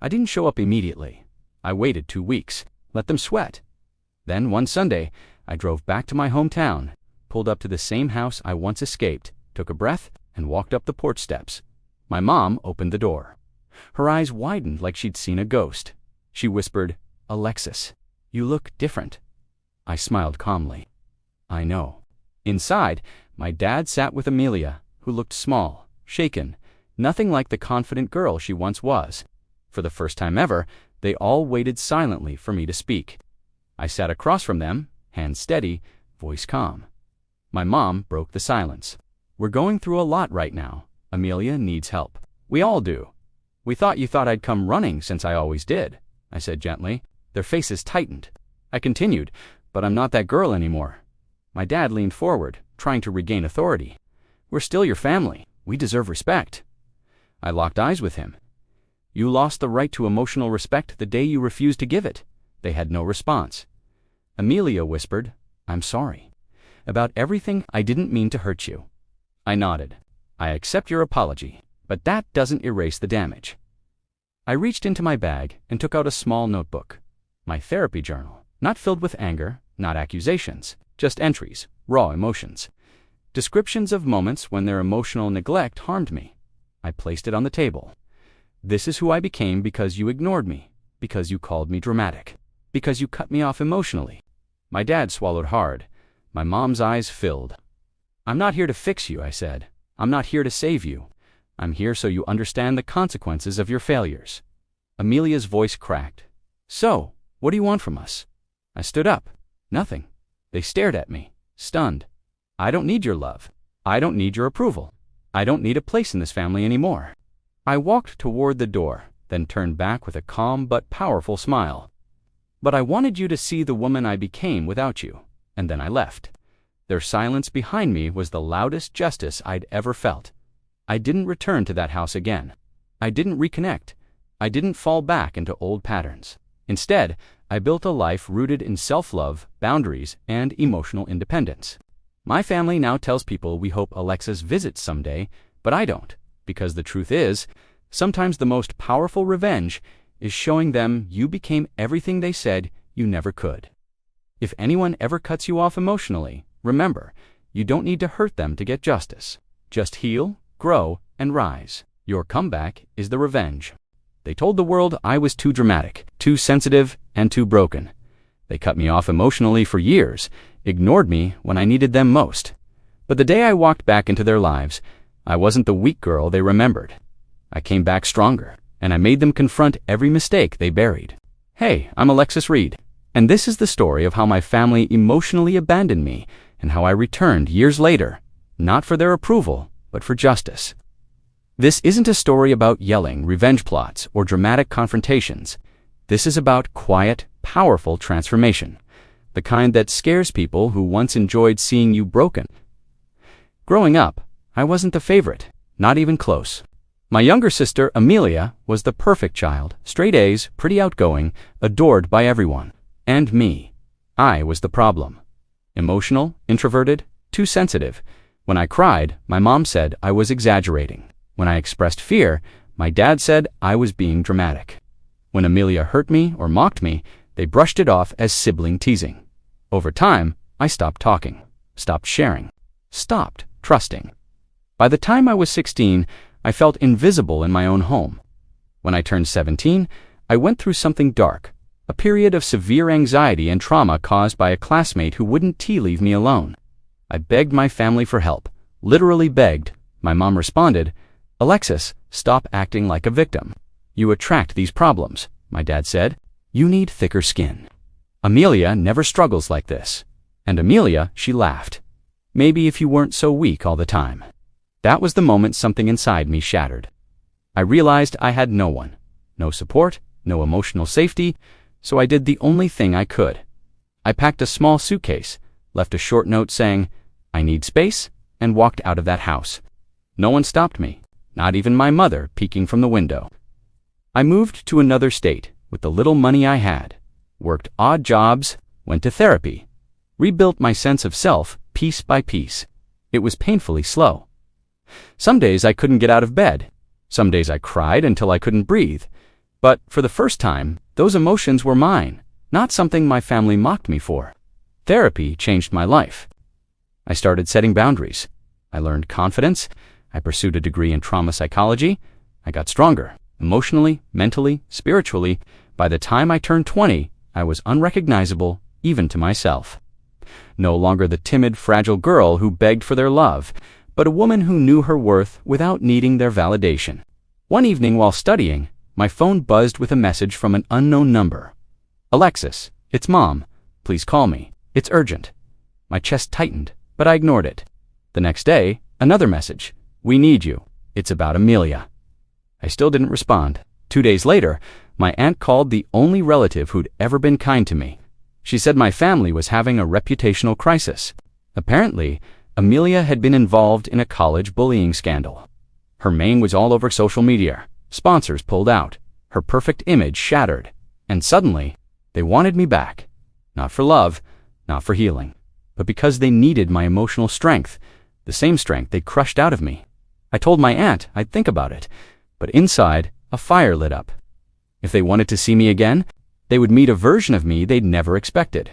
I didn't show up immediately. I waited 2 weeks, let them sweat. Then one Sunday, I drove back to my hometown, pulled up to the same house I once escaped, took a breath, and walked up the porch steps. My mom opened the door. Her eyes widened like she'd seen a ghost. She whispered, "Alexis, you look different." I smiled calmly. "I know." Inside, my dad sat with Amelia, who looked small, shaken, nothing like the confident girl she once was. For the first time ever, they all waited silently for me to speak. I sat across from them, hand steady, voice calm. My mom broke the silence. "We're going through a lot right now. Amelia needs help. We all do." "We thought you thought I'd come running since I always did," I said gently. Their faces tightened. I continued, "But I'm not that girl anymore." My dad leaned forward, trying to regain authority. "We're still your family. We deserve respect." I locked eyes with him. "You lost the right to emotional respect the day you refused to give it." They had no response. Amelia whispered, "I'm sorry. About everything. I didn't mean to hurt you." I nodded. "I accept your apology, but that doesn't erase the damage." I reached into my bag and took out a small notebook. My therapy journal, not filled with anger, not accusations, just entries, raw emotions. Descriptions of moments when their emotional neglect harmed me. I placed it on the table. "This is who I became because you ignored me, because you called me dramatic, because you cut me off emotionally." My dad swallowed hard. My mom's eyes filled. "I'm not here to fix you," I said. "I'm not here to save you. I'm here so you understand the consequences of your failures." Amelia's voice cracked. "So, what do you want from us?" I stood up. "Nothing." They stared at me, stunned. "I don't need your love. I don't need your approval. I don't need a place in this family anymore." I walked toward the door, then turned back with a calm but powerful smile. "But I wanted you to see the woman I became without you," and then I left. Their silence behind me was the loudest justice I'd ever felt. I didn't return to that house again. I didn't reconnect. I didn't fall back into old patterns. Instead, I built a life rooted in self-love, boundaries, and emotional independence. My family now tells people we hope Alexis visits someday, but I don't, because the truth is, sometimes the most powerful revenge is showing them you became everything they said you never could. If anyone ever cuts you off emotionally, remember, you don't need to hurt them to get justice. Just heal, grow, and rise. Your comeback is the revenge. They told the world I was too dramatic, too sensitive, and too broken. They cut me off emotionally for years, ignored me when I needed them most. But the day I walked back into their lives, I wasn't the weak girl they remembered. I came back stronger, and I made them confront every mistake they buried. Hey, I'm Alexis Reed, and this is the story of how my family emotionally abandoned me and how I returned years later, not for their approval, but for justice. This isn't a story about yelling, revenge plots, or dramatic confrontations. This is about quiet, powerful transformation, the kind that scares people who once enjoyed seeing you broken. Growing up, I wasn't the favorite, not even close. My younger sister, Amelia, was the perfect child, straight A's, pretty outgoing, adored by everyone. And me. I was the problem. Emotional, introverted, too sensitive. When I cried, my mom said I was exaggerating. When I expressed fear, my dad said I was being dramatic. When Amelia hurt me or mocked me, they brushed it off as sibling teasing. Over time, I stopped talking, stopped sharing, stopped trusting. By the time I was 16, I felt invisible in my own home. When I turned 17, I went through something dark, a period of severe anxiety and trauma caused by a classmate who wouldn't leave me alone. I begged my family for help, literally begged. My mom responded, "Alexis, stop acting like a victim. You attract these problems," my dad said. "You need thicker skin. Amelia never struggles like this." And Amelia, she laughed. "Maybe if you weren't so weak all the time." That was the moment something inside me shattered. I realized I had no one, no support, no emotional safety, so I did the only thing I could. I packed a small suitcase, left a short note saying, "I need space," and walked out of that house. No one stopped me, not even my mother peeking from the window. I moved to another state with the little money I had, worked odd jobs, went to therapy, rebuilt my sense of self piece by piece. It was painfully slow. Some days I couldn't get out of bed. Some days I cried until I couldn't breathe. But for the first time, those emotions were mine, not something my family mocked me for. Therapy changed my life. I started setting boundaries. I learned confidence. I pursued a degree in trauma psychology. I got stronger, emotionally, mentally, spiritually. By the time I turned 20, I was unrecognizable, even to myself. No longer the timid, fragile girl who begged for their love, but a woman who knew her worth without needing their validation. One evening while studying, my phone buzzed with a message from an unknown number. "Alexis, it's Mom. Please call me. It's urgent." My chest tightened, but I ignored it. The next day, another message. "We need you. It's about Amelia." I still didn't respond. 2 days later, my aunt called the only relative who'd ever been kind to me. She said my family was having a reputational crisis. Apparently, Amelia had been involved in a college bullying scandal. Her name was all over social media. Sponsors pulled out. Her perfect image shattered. And suddenly, they wanted me back. Not for love, not for healing, but because they needed my emotional strength, the same strength they crushed out of me. I told my aunt I'd think about it, but inside, a fire lit up. If they wanted to see me again, they would meet a version of me they'd never expected.